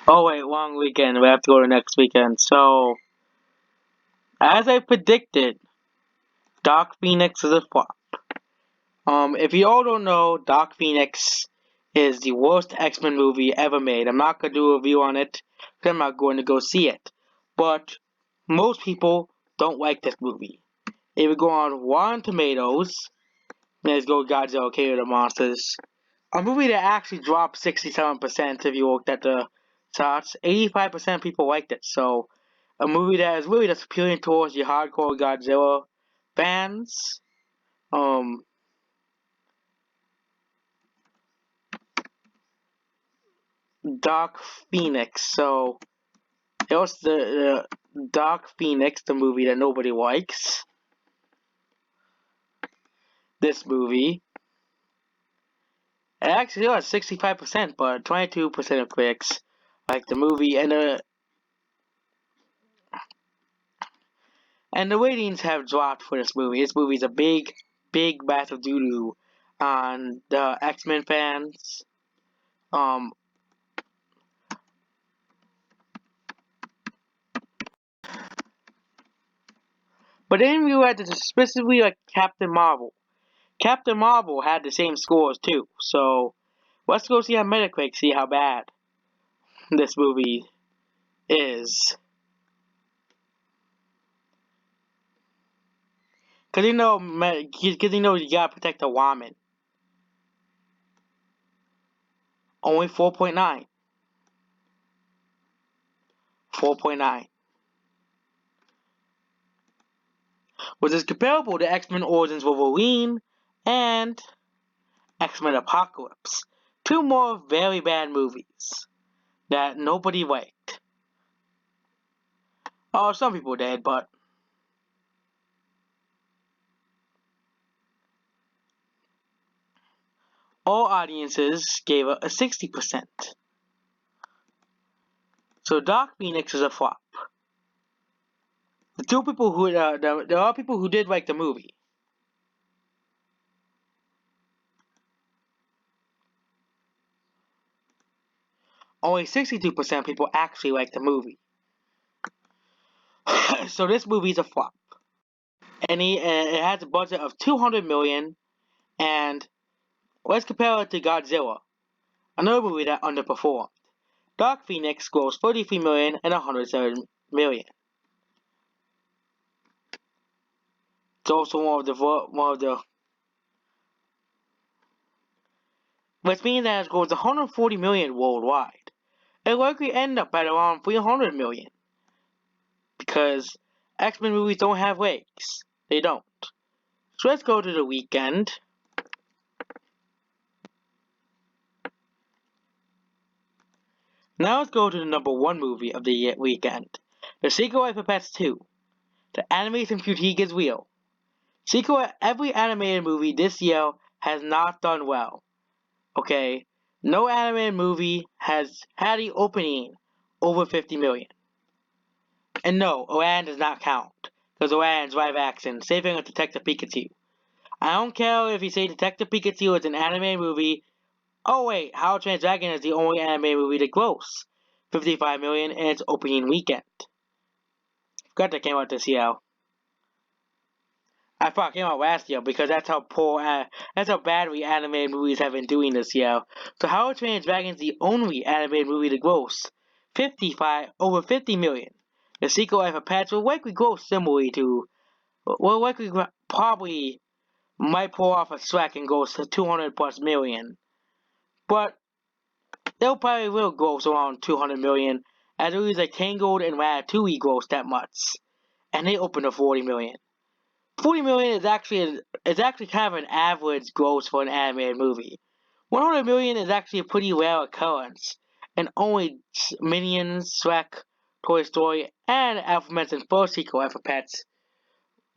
Oh wait, long weekend. We have to go to next weekend. So, as I predicted, Dark Phoenix is a flop. If you all don't know, Dark Phoenix is the worst X-Men movie ever made. I'm not gonna do a review on it because I'm not going to go see it. But most people don't like this movie. It would go on Rotten Tomatoes. Let's go Godzilla, King of the Monsters. A movie that actually dropped 67% if you looked at the charts. 85% people liked it. So, a movie that is really just appealing towards the hardcore Godzilla fans. Um, Dark Phoenix. So, it was the Dark Phoenix, the movie that nobody likes. This movie. It actually was 65%, but 22% of critics like the movie, and the ratings have dropped for this movie. This movie's a big, big massive doo-doo on the X-Men fans. Um, but then we had to specifically like Captain Marvel. Captain Marvel had the same scores too. So let's go see on Metacritic, see how bad this movie is. Cause you know you gotta protect the woman. Only 4.9. 4.9. Which is comparable to X-Men Origins Wolverine and X-Men Apocalypse. Two more very bad movies that nobody liked. Oh, some people did, but all audiences gave it a 60%. So Dark Phoenix is a flop. There are people who did like the movie. Only 62% people actually like the movie. So this movie's a flop. And it has a budget of 200 million, and let's compare it to Godzilla, another movie that underperformed. Dark Phoenix grossed 33 million and 107 million. It's also which means that it grossed 140 million worldwide. It likely end up at around 300 million because X-Men movies don't have legs. They don't. So let's go to the weekend. Now let's go to the number one movie of the weekend. The Secret Life of Pets 2. The animation fatigue is real. Every animated movie this year has not done well. Okay? No animated movie has had the opening over 50 million. And no, Aladdin does not count. Because Aladdin's live action. Same thing with Detective Pikachu. I don't care if you say Detective Pikachu is an animated movie. Oh wait, How to Train Your Dragon is the only animated movie to gross 55 million in its opening weekend. Forgot that came out this year. I thought it came out last year because that's how badly animated movies have been doing this year. So How to Train Your Dragon is the only animated movie to gross over 50 million. The Secret Life of Pets will likely gross similarly to, will likely probably might pull off a slack and gross to 200 plus million. But they'll probably will gross around 200 million as movies like Tangled and Ratatouille gross that much. And they opened to 40 million. 40 million is actually kind of an average gross for an animated movie. 100 million is actually a pretty rare occurrence, and only Minions, Shrek, Toy Story, and aforementioned first sequel for Pets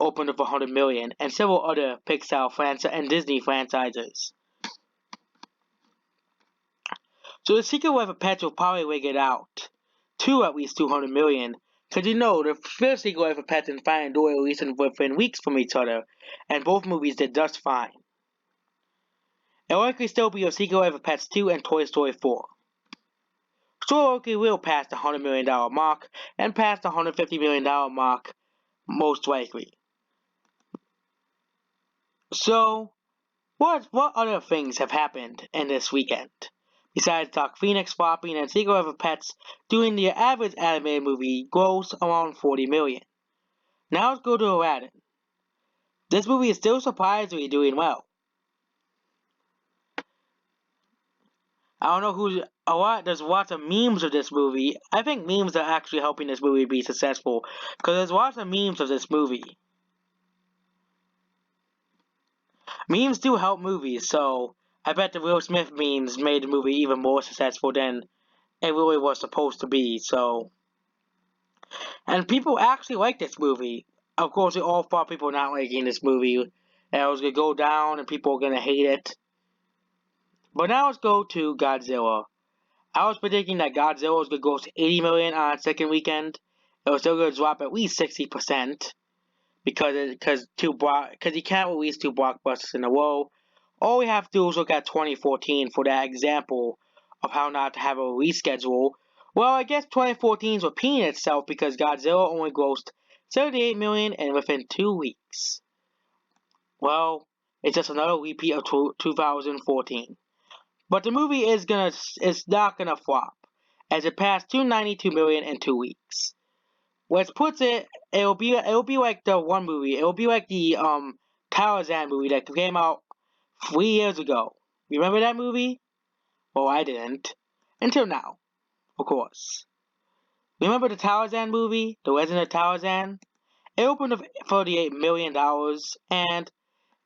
opened up 100 million, and several other Pixar and Disney franchises. So the sequel for Pets will probably rig it out to at least 200 million. Because the first sequel for Pets and Finding Dory released within weeks from each other, and both movies did just fine. It will likely still be a sequel for Pets 2 and Toy Story 4. Loki will pass the $100 million mark and pass the $150 million mark most likely. So, what other things have happened in this weekend? Besides Dark Phoenix flopping and Secret of the Pets doing the average animated movie gross around $40 million. Now let's go to Aladdin. This movie is still surprisingly doing well. I don't know there's lots of memes of this movie. I think memes are actually helping this movie be successful, because there's lots of memes of this movie. Memes do help movies, so I bet the Will Smith memes made the movie even more successful than it really was supposed to be, so. And people actually like this movie. Of course, we all thought people not liking this movie, and it was gonna go down and people were gonna hate it. But now let's go to Godzilla. I was predicting that Godzilla was going to go to 80 million on its second weekend. It was still going to drop at least 60% because you can't release two blockbusters in a row. All we have to do is look at 2014 for that example of how not to have a release schedule. Well, I guess 2014 is repeating itself because Godzilla only grossed 78 million and within 2 weeks. Well, it's just another repeat of 2014. But the movie is not gonna flop, as it passed 292 million in 2 weeks. Which puts it'll be like the one movie. It'll be like the Tarzan movie that came out 3 years ago. Remember that movie? Well, I didn't. Until now, of course. Remember the Tarzan movie? The Legend of Tarzan? It opened with $38 million and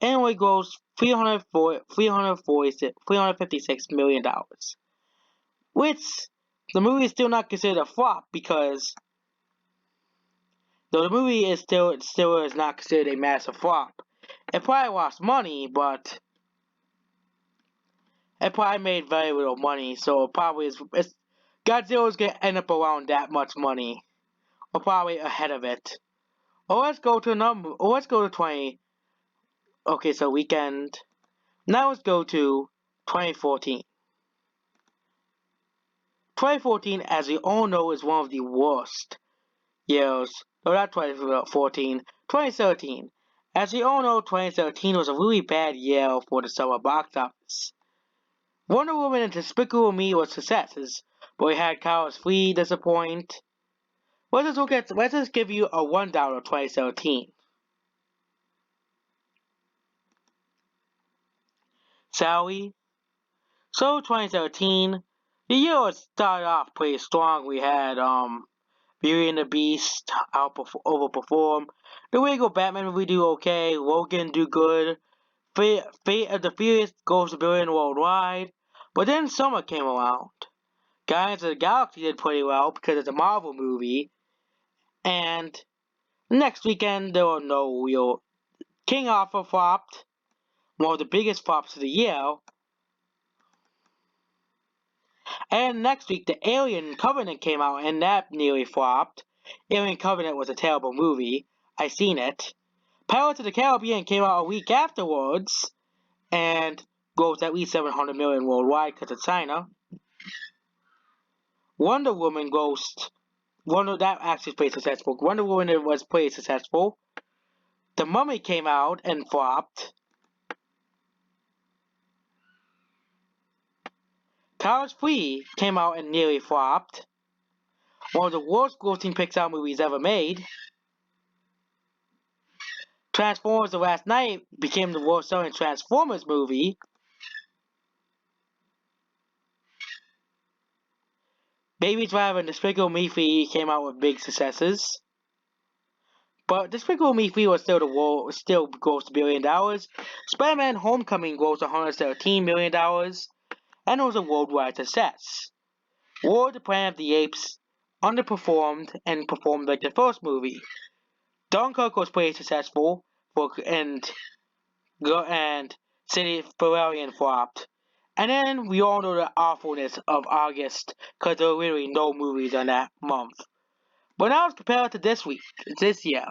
it only grossed $356 million. Which, the movie is still not considered a flop because, though the movie is still is not considered a massive flop, it probably lost money, but it probably made very little money, so it probably Godzilla's gonna end up around that much money, or probably ahead of it. Or let's go to 20. Okay, so weekend. Now let's go to 2014. 2014, as we all know, is one of the worst years. No, not 2014. 2013. As we all know, 2013 was a really bad year for the summer box office. Wonder Woman and Despicable Me were successes, but we had Cars 3 disappoint. Let's just give you a rundown of 2017. Shall we? So 2017, the year started off pretty strong. We had Beauty and the Beast overperform. The Lego Batman movie do okay. Logan do good. Fate of the Furious goes to billion worldwide. But then summer came around. Guardians of the Galaxy did pretty well because it's a Marvel movie. And next weekend there were no real. King Arthur flopped. One of the biggest flops of the year. And next week, the Alien Covenant came out, and that nearly flopped. Alien Covenant was a terrible movie. I seen it. Pirates of the Caribbean came out a week afterwards, and grossed at least 700 million worldwide because of China. Wonder Woman grossed. That actually was pretty successful. Wonder Woman was pretty successful. The Mummy came out and flopped. Cars 3 came out and nearly flopped. One of the worst grossing Pixar movies ever made. Transformers The Last Night became the worst selling Transformers movie. Baby Driver and Despicable Me 3 came out with big successes. But Despicable Me 3 was still grossed $1 billion. Spider-Man Homecoming grossed $113 million. And it was a worldwide success. War of the Planet of the Apes underperformed and performed like the first movie. Dunkirk was pretty successful, and City Valerian flopped. And then we all know the awfulness of August, because there were literally no movies on that month. But now let's compare it to this year.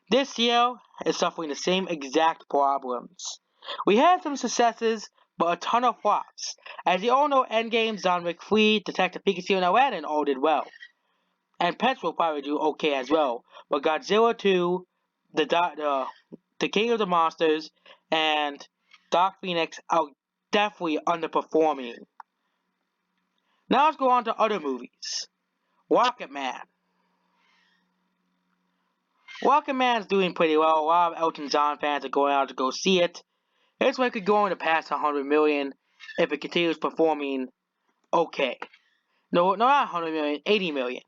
This year is suffering the same exact problems. We had some successes, but a ton of flops. As you all know, Endgame, John Wick 3, Detective Pikachu, and Aladdin all did well. And Pets will probably do okay as well. But Godzilla 2, the King of the Monsters, and Dark Phoenix are definitely underperforming. Now let's go on to other movies. Rocket Man. Rocket Man's doing pretty well. A lot of Elton John fans are going out to go see it. This one could go on to pass 100 million if it continues performing okay. No, not 100 million, 80 million.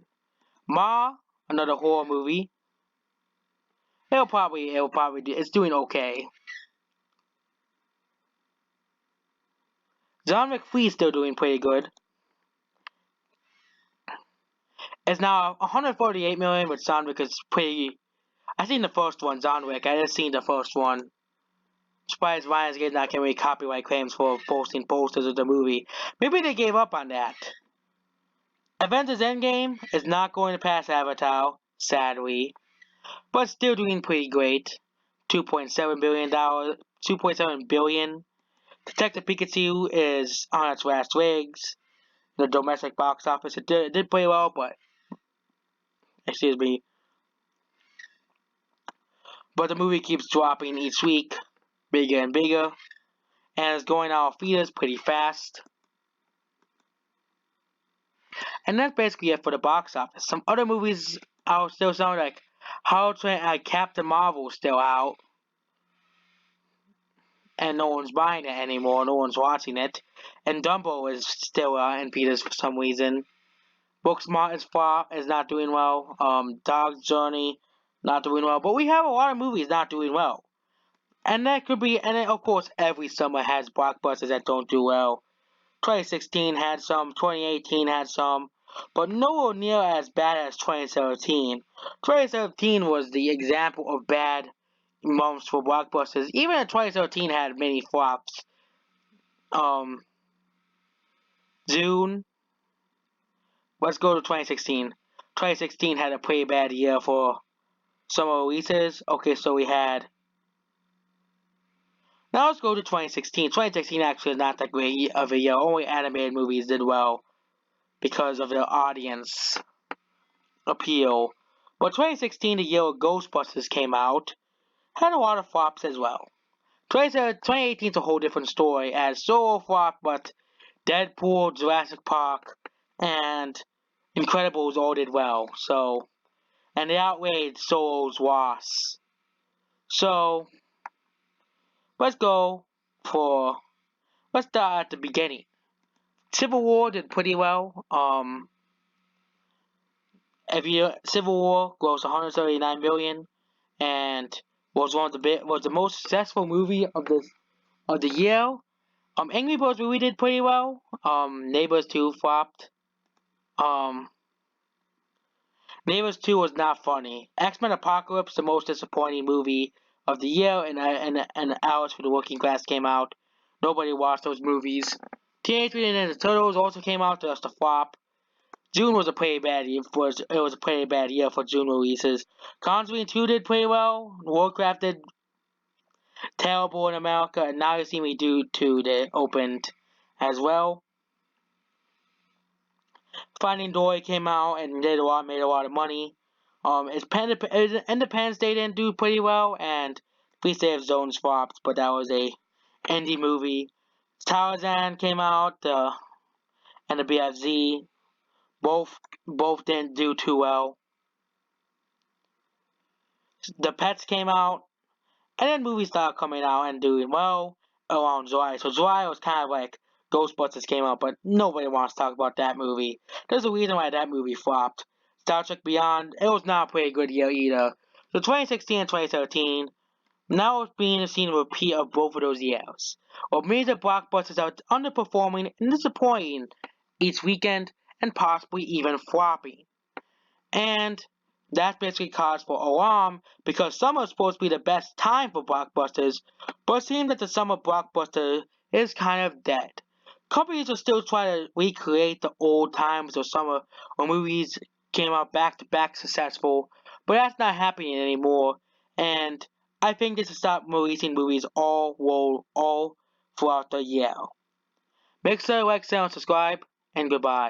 Ma, another horror movie. It's doing okay. John McPhee's still doing pretty good. It's now 148 million, which John Wick is pretty. I seen the first one, John Wick. I just seen the first one. Surprised Lionsgate not getting any copyright claims for posting posters of the movie. Maybe they gave up on that. Avengers Endgame is not going to pass Avatar, sadly, but still doing pretty great. $2.7 billion. 2.7 billion. Detective Pikachu is on its last legs. The domestic box office it did pretty well, but excuse me. But the movie keeps dropping each week, bigger and bigger, and it's going out of theaters pretty fast. And that's basically it for the box office. Some other movies are still sound like Captain Marvel still out, and no one's buying it anymore. No one's watching it. And Dumbo is still in theaters for some reason. Booksmart is not doing well. Dog's Journey not doing well. But we have a lot of movies not doing well. And that could be, and then of course every summer has blockbusters that don't do well. 2016 had some, 2018 had some, but nowhere near as bad as 2017. 2017 was the example of bad months for blockbusters. Even in 2017 had many flops. June. Let's go to 2016. 2016 had a pretty bad year for summer releases. Okay, so we had. Now let's go to 2016. 2016 actually is not that great of a year. Only animated movies did well because of their audience appeal. But 2016, the year Ghostbusters came out, had a lot of flops as well. 2018 is a whole different story, as Solo flop, but Deadpool, Jurassic Park, and Incredibles all did well. So, and they outweighed Solo's loss. So, let's go for. Let's start at the beginning. Civil War did pretty well. Civil War grossed 179 million, and was the most successful movie of the year. Angry Birds movie did pretty well. Neighbors 2 flopped. Neighbors 2 was not funny. X-Men Apocalypse, the most disappointing movie of the year, and Alice for the Working Class came out. Nobody watched those movies. Teenage Mutant Ninja Turtles also came out, just a flop. June was a pretty bad year. It was a pretty bad year for June releases. Conjuring 2 did pretty well. Warcraft did terrible in America, and Now You See Me Do 2 that opened as well. Finding Dory came out and made a lot of money. Independence Day didn't do pretty well, and Free State of Zones flopped, but that was a indie movie. Tarzan came out, and the BFZ both didn't do too well. The Pets came out, and then movies started coming out and doing well around July. So July was kind of like Ghostbusters came out, but nobody wants to talk about that movie. There's a reason why that movie flopped. Star Trek Beyond, it was not a pretty good year either. So 2016 and 2017, now it's being seen a repeat of both of those years. What means that blockbusters are underperforming and disappointing each weekend and possibly even flopping. And that's basically cause for alarm because summer is supposed to be the best time for blockbusters, but it seems that the summer blockbuster is kind of dead. Companies are still trying to recreate the old times of summer when movies came out back to back successful, but that's not happening anymore. And I think they should stop releasing movies all throughout the year. Make sure to like, share, and subscribe, and goodbye.